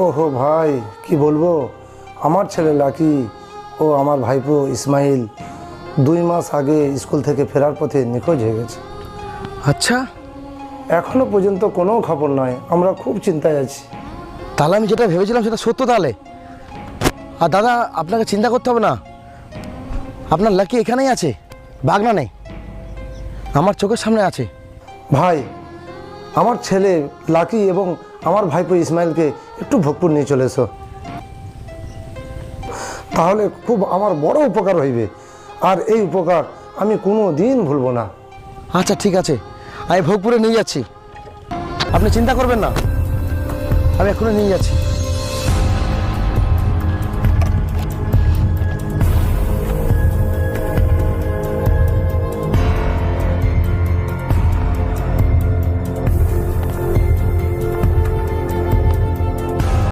ওহো ভাই কি বলবো, আমার ছেলে লাকি ও আমার ভাইপো ইসমাইল 2 মাস আগে স্কুল থেকে ফেরার পথে নিখোঁজ হয়ে গেছে। আচ্ছা, এখনো পর্যন্ত কোনো খবর নয়, আমরা খুব চিন্তায় আছি। তাহলে আমি যেটা ভেবেছিলাম সেটা সত্য তাহলে। আর দাদা, আপনাকে চিন্তা করতে হবে না, আপনার লাকি এখানেই আছে, বাগনা নেই, আমার চোখের সামনে আছে। ভাই, আমার ছেলে লাকি এবং আমার ভাইপো ইসমাইলকে একটু ভোগপুর নিয়ে চলে এসো, তাহলে খুব আমার বড় উপকার হইবে। আর এই উপকার আমি কোনো দিন ভুলবো না। আচ্ছা ঠিক আছে, আমি ভোগপুরে নিয়ে যাচ্ছি, আপনি চিন্তা করবেন না, আমি এখনই নিয়ে যাচ্ছি।